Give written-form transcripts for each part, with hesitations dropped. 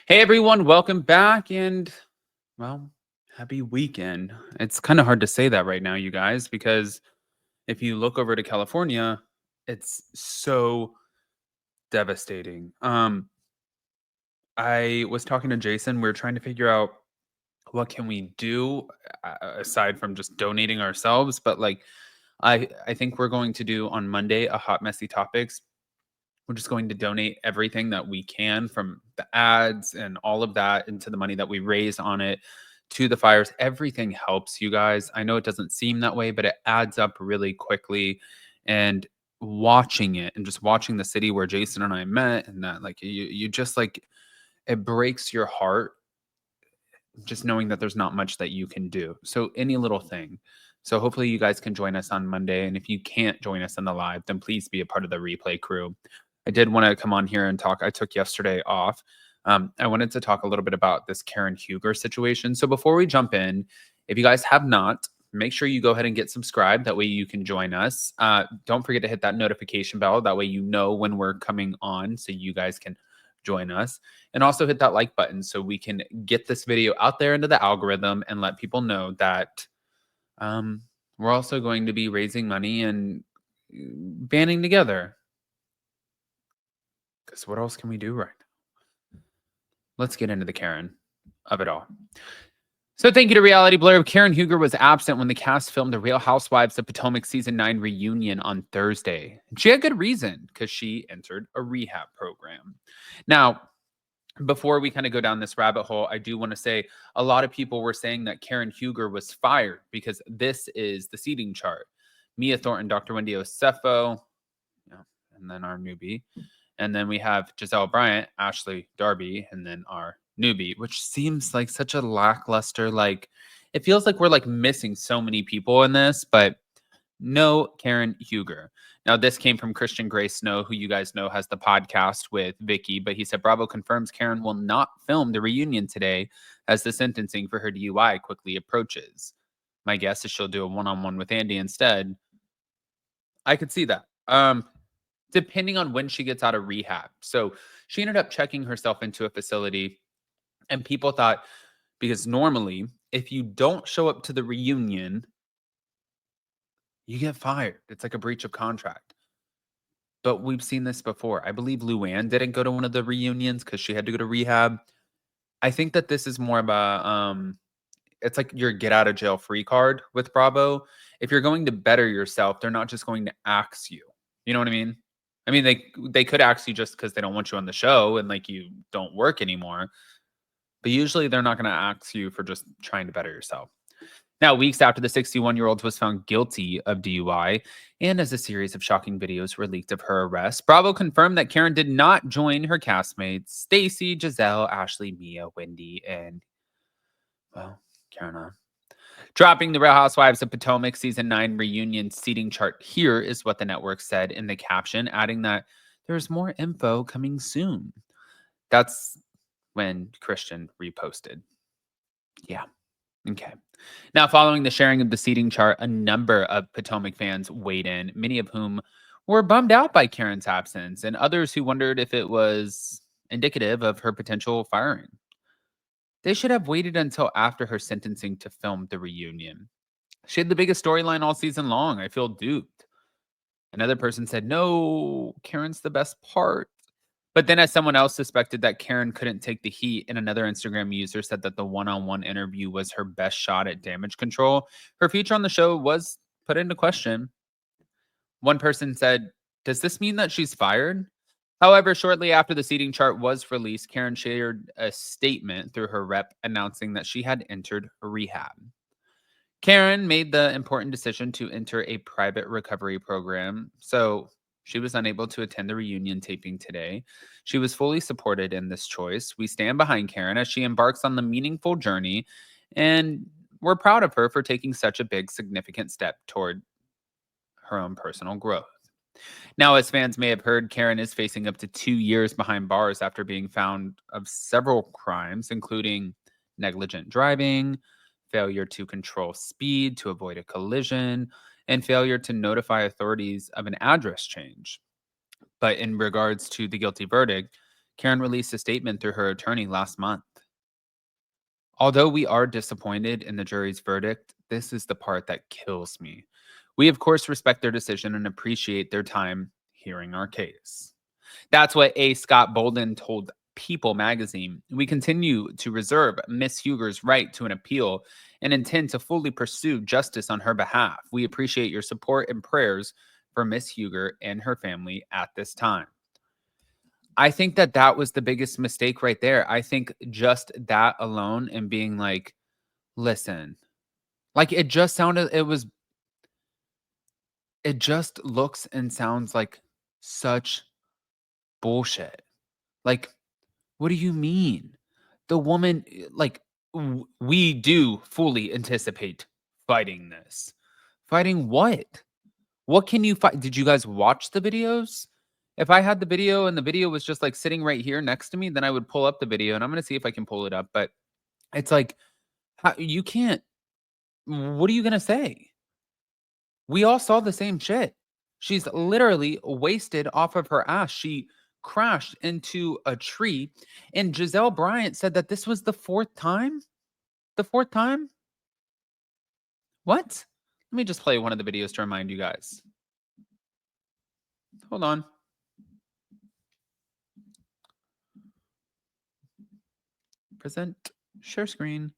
Hey everyone, welcome back and well, happy weekend. It's kind of hard to say that right now, you guys, because if you look over to California, it's so devastating. I was talking to Jason, we are trying to figure out what can we do aside from just donating ourselves, but I think we're going to do on Monday a hot messy topics. We're just going to donate everything that we can from the ads and all of that into the money that we raise on it to the fires. Everything helps, you guys. I know it doesn't seem that way, but it adds up really quickly. And watching it and just watching the city where Jason and I met and that you just it breaks your heart just knowing that there's not much that you can do. So any little thing. So hopefully you guys can join us on Monday. And if you can't join us in the live, then please be a part of the replay crew. I did want to come on here and talk. I took yesterday off. I wanted to talk a little bit about this Karen Huger situation. So before we jump in, if you guys have not, make sure you go ahead and get subscribed. That way you can join us. Don't forget to hit that notification bell. That way you know when we're coming on so you guys can join us. And also hit that like button so we can get this video out there into the algorithm and let people know that we're also going to be raising money and banding together. Because what else can we do right now? Let's get into the Karen of it all. So thank you to Reality Blurb. Karen Huger was absent when the cast filmed the Real Housewives of Potomac Season 9 reunion on Thursday. And she had good reason because she entered a rehab program. Now, before we kind of go down this rabbit hole, I do want to say a lot of people were saying that Karen Huger was fired because this is the seating chart. Mia Thornton, Dr. Wendy Osefo, and then our newbie. And then we have Giselle Bryant, Ashley Darby, and then our newbie, which seems like such a lackluster, it feels like we're missing so many people in this, but no Karen Huger. Now, this came from Christian Gray Snow, who you guys know has the podcast with Vicky, but he said Bravo confirms Karen will not film the reunion today as the sentencing for her DUI quickly approaches. My guess is she'll do a one-on-one with Andy instead. I could see that. Depending on when she gets out of rehab. So she ended up checking herself into a facility, and people thought, because normally, if you don't show up to the reunion, you get fired. It's like a breach of contract. But we've seen this before. I believe Luann didn't go to one of the reunions because she had to go to rehab. I think that this is more of a it's like your get out of jail free card with Bravo. If you're going to better yourself, they're not just going to axe you. You know what I mean? I mean, they could axe you just because they don't want you on the show and you don't work anymore. But usually they're not going to axe you for just trying to better yourself. Now, weeks after the 61-year-old was found guilty of DUI, and as a series of shocking videos were leaked of her arrest, Bravo confirmed that Karen did not join her castmates, Stacy, Giselle, Ashley, Mia, Wendy, and, well, Karen. Dropping the Real Housewives of Potomac Season 9 reunion seating chart here is what the network said in the caption, adding that there's more info coming soon. That's when Christian reposted. Yeah. Okay. Now, following the sharing of the seating chart, a number of Potomac fans weighed in, many of whom were bummed out by Karen's absence, and others who wondered if it was indicative of her potential firing. They should have waited until after her sentencing to film the reunion. She had the biggest storyline all season long. I feel duped. Another person said, no, Karen's the best part. But then, as someone else suspected that Karen couldn't take the heat, and another Instagram user said that the one-on-one interview was her best shot at damage control, her future on the show was put into question. One person said, does this mean that she's fired? However, shortly after the seating chart was released, Karen shared a statement through her rep announcing that she had entered rehab. Karen made the important decision to enter a private recovery program, so she was unable to attend the reunion taping today. She was fully supported in this choice. We stand behind Karen as she embarks on the meaningful journey, and we're proud of her for taking such a big, significant step toward her own personal growth. Now, as fans may have heard, Karen is facing up to 2 years behind bars after being found of several crimes, including negligent driving, failure to control speed to avoid a collision, and failure to notify authorities of an address change. But in regards to the guilty verdict, Karen released a statement through her attorney last month. Although we are disappointed in the jury's verdict, this is the part that kills me. We, of course, respect their decision and appreciate their time hearing our case. That's what A. Scott Bolden told People magazine. We continue to reserve Miss Huger's right to an appeal and intend to fully pursue justice on her behalf. We appreciate your support and prayers for Miss Huger and her family at this time. I think that that was the biggest mistake right there. I think just that alone and being like, listen, like it just sounded, it just looks and sounds like such bullshit. Like, what do you mean? The woman, like, we do fully anticipate fighting this. Fighting what? What can you fight? Did you guys watch the videos? If I had the video and the video was just like sitting right here next to me, then I would pull up the video and I'm going to see if I can pull it up. But it's like, you can't. What are you going to say? We all saw the same shit. She's literally wasted off of her ass. She crashed into a tree. And Giselle Bryant said that this was the fourth time. The fourth time? What? Let me just play one of the videos to remind you guys. Hold on. Present, share screen,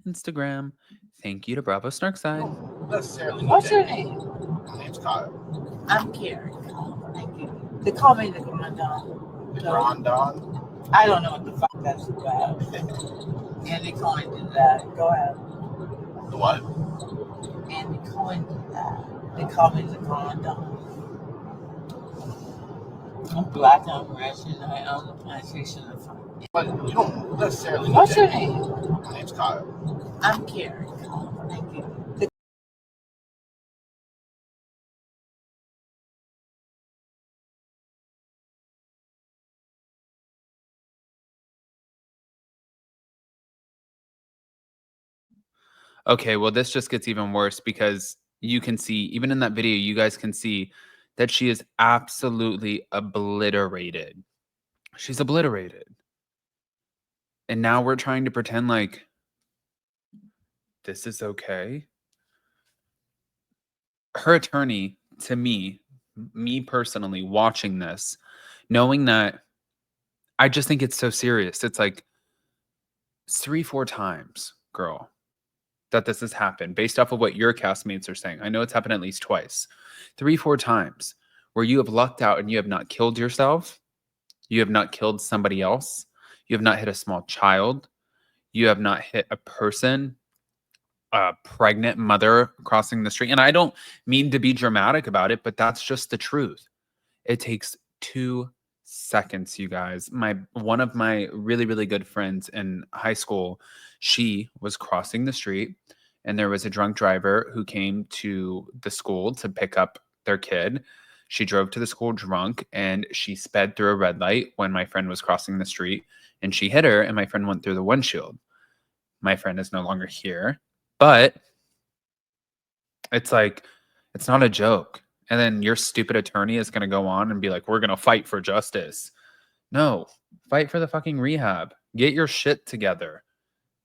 Instagram. Thank you to Bravo Snarkside. Necessarily. What's your name? My name's Kyle. I'm Karen. Thank you. They call me the Grandon. The Grandon? I don't know what the fuck that's about. Andy Cohen did that. Go ahead. The what? Andy Cohen did that. They call me the Grandon. I'm black, I'm Russian, I own the plantation of farm. But you don't necessarily. What's your name? My name's Kyle. I'm Karen. Thank you. Okay, well, this just gets even worse because you can see, even in that video, you guys can see that she is absolutely obliterated. She's obliterated. And now we're trying to pretend like this is okay. Her attorney, to me personally, watching this, knowing that, I just think it's so serious. It's like 3-4 times, girl, that this has happened based off of what your castmates are saying. I know it's happened at least twice, 3-4 times where you have lucked out and you have not killed yourself. You have not killed somebody else. You have not hit a small child. You have not hit a person, a pregnant mother crossing the street. And I don't mean to be dramatic about it, but that's just the truth. It takes 2 seconds, you guys. One of my really, really good friends in high school, she was crossing the street and there was a drunk driver who came to the school to pick up their kid. She drove to the school drunk and she sped through a red light when my friend was crossing the street and she hit her and my friend went through the windshield. My friend is no longer here, but it's like, it's not a joke. And then your stupid attorney is going to go on and be like, we're going to fight for justice. No, fight for the fucking rehab. Get your shit together.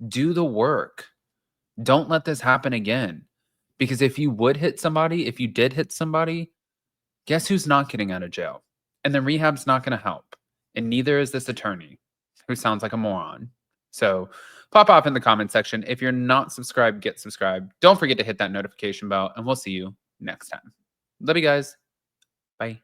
Do the work. Don't let this happen again. Because if you would hit somebody, if you did hit somebody, guess who's not getting out of jail? And then rehab's not going to help. And neither is this attorney who sounds like a moron. So pop off in the comment section. If you're not subscribed, get subscribed. Don't forget to hit that notification bell and we'll see you next time. Love you guys.